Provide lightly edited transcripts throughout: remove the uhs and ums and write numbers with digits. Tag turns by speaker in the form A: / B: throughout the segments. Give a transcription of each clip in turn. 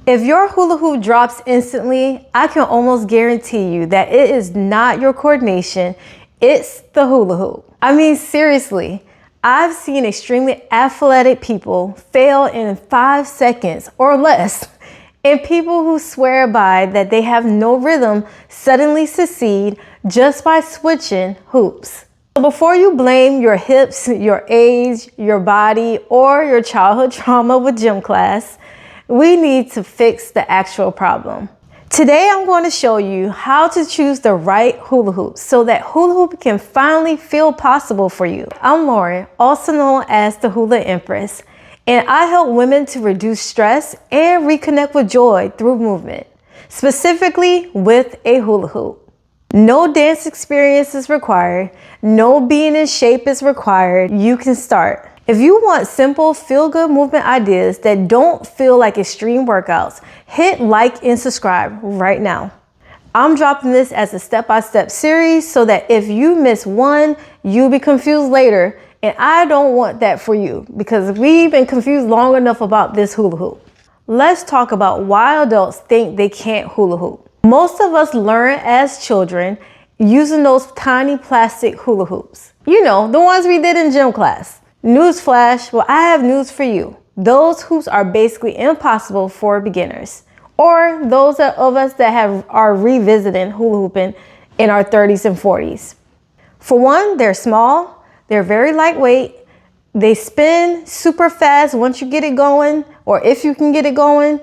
A: If your hula hoop drops instantly, I can almost guarantee you that it is not your coordination, it's the hula hoop. I mean, seriously, I've seen extremely athletic people fail in 5 seconds or less, and people who swear by that they have no rhythm suddenly succeed just by switching hoops. So before you blame your hips, your age, your body, or your childhood trauma with gym class, we need to fix the actual problem. Today, I'm going to show you how to choose the right hula hoop so that hula hoop can finally feel possible for you. I'm Lauren, also known as the Hula Empress, and I help women to reduce stress and reconnect with joy through movement, specifically with a hula hoop. No dance experience is required. No being in shape is required. You can start. If you want simple, feel-good movement ideas that don't feel like extreme workouts, hit like and subscribe right now. I'm dropping this as a step-by-step series so that if you miss one, you'll be confused later, and I don't want that for you because we've been confused long enough about this hula hoop. Let's talk about why adults think they can't hula hoop. Most of us learn as children using those tiny plastic hula hoops. You know, the ones we did in gym class. Newsflash, well, I have news for you. Those hoops are basically impossible for beginners, or those of us that are revisiting hula hooping in our 30s and 40s. For one, they're small, they're very lightweight, they spin super fast once you get it going, or if you can get it going,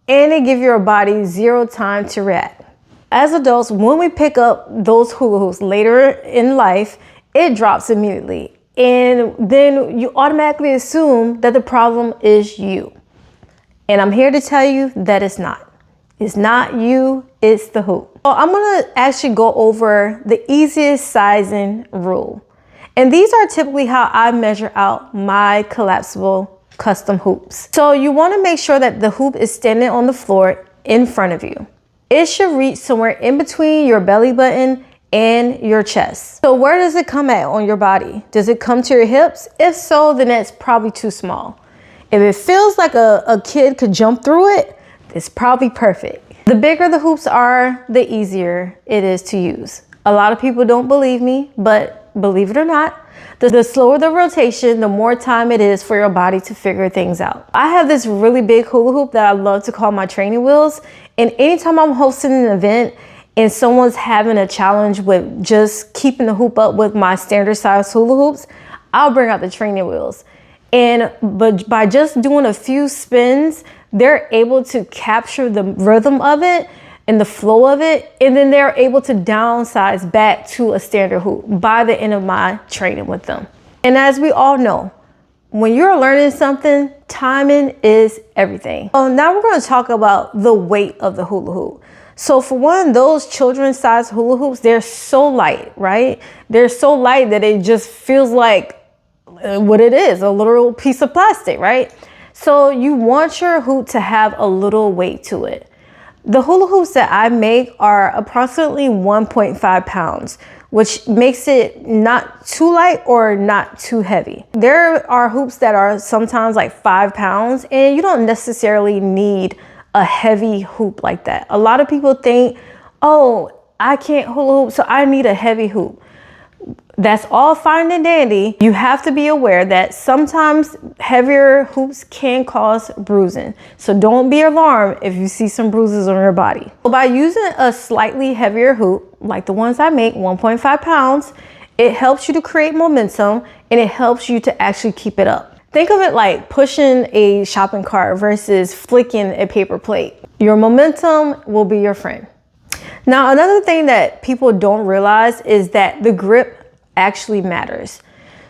A: and they give your body zero time to react. As adults, when we pick up those hula hoops later in life, it drops immediately. And then you automatically assume that the problem is you. And I'm here to tell you that it's not. It's not you, it's the hoop. So I'm gonna actually go over the easiest sizing rule. And these are typically how I measure out my collapsible custom hoops. So you wanna make sure that the hoop is standing on the floor in front of you. It should reach somewhere in between your belly button and your chest. So where does it come at on your body? Does it come to your hips? If so, then it's probably too small. If it feels like a kid could jump through it, it's probably perfect. The bigger the hoops are, the easier it is to use. A lot of people don't believe me, but believe it or not, the slower the rotation, the more time it is for your body to figure things out. I have this really big hula hoop that I love to call my training wheels, and anytime I'm hosting an event and someone's having a challenge with just keeping the hoop up with my standard size hula hoops, I'll bring out the training wheels. But by just doing a few spins, they're able to capture the rhythm of it and the flow of it, and then they're able to downsize back to a standard hoop by the end of my training with them. And as we all know, when you're learning something, timing is everything. Now we're going to talk about the weight of the hula hoop. So for one, those children's size hula hoops, they're so light, right? They're so light that it just feels like what it is, a literal piece of plastic, right? So you want your hoop to have a little weight to it. The hula hoops that I make are approximately 1.5 pounds, which makes it not too light or not too heavy. There are hoops that are sometimes like 5 pounds, and you don't necessarily need a heavy hoop like that. A lot of people think, oh, I can't hula hoop, so I need a heavy hoop. That's all fine and dandy. You have to be aware that sometimes heavier hoops can cause bruising. So don't be alarmed if you see some bruises on your body. So by using a slightly heavier hoop, like the ones I make, 1.5 pounds, it helps you to create momentum and it helps you to actually keep it up. Think of it like pushing a shopping cart versus flicking a paper plate. Your momentum will be your friend. Now, another thing that people don't realize is that the grip actually matters.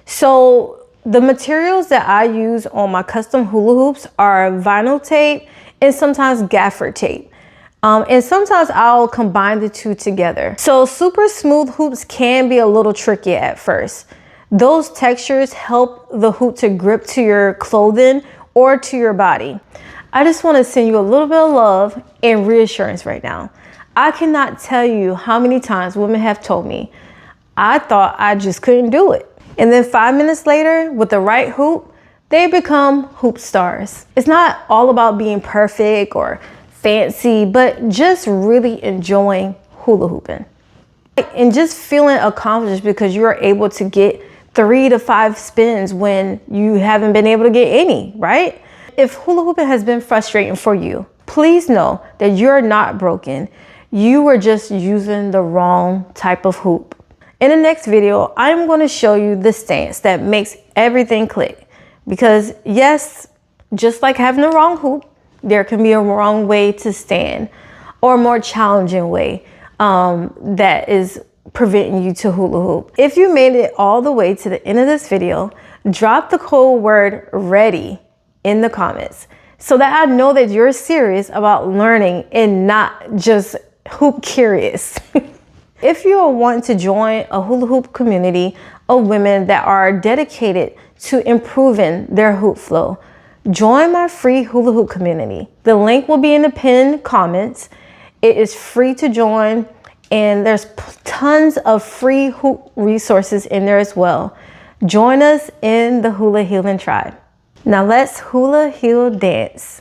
A: So the materials that I use on my custom hula hoops are vinyl tape and sometimes gaffer tape. And sometimes I'll combine the two together. So super smooth hoops can be a little tricky at first. Those textures help the hoop to grip to your clothing or to your body. I just want to send you a little bit of love and reassurance right now. I cannot tell you how many times women have told me, I thought I just couldn't do it. And then 5 minutes later, with the right hoop, they become hoop stars. It's not all about being perfect or fancy, but just really enjoying hula hooping. And just feeling accomplished because you're able to get 3 to 5 spins when you haven't been able to get any, right? If hula hooping has been frustrating for you, please know that you're not broken. You were just using the wrong type of hoop. In the next video, I'm going to show you the stance that makes everything click. Because yes, just like having the wrong hoop, there can be a wrong way to stand or a more challenging way that is preventing you to hula hoop. If you made it all the way to the end of this video, drop the code word READY in the comments so that I know that you're serious about learning and not just hoop curious. If you want to join a hula hoop community of women that are dedicated to improving their hoop flow, join my free hula hoop community. The link will be in the pinned comments. It is free to join, and there's tons of free hoop resources in there as well. Join us in the Hula Healing Tribe. Now let's hula heal dance.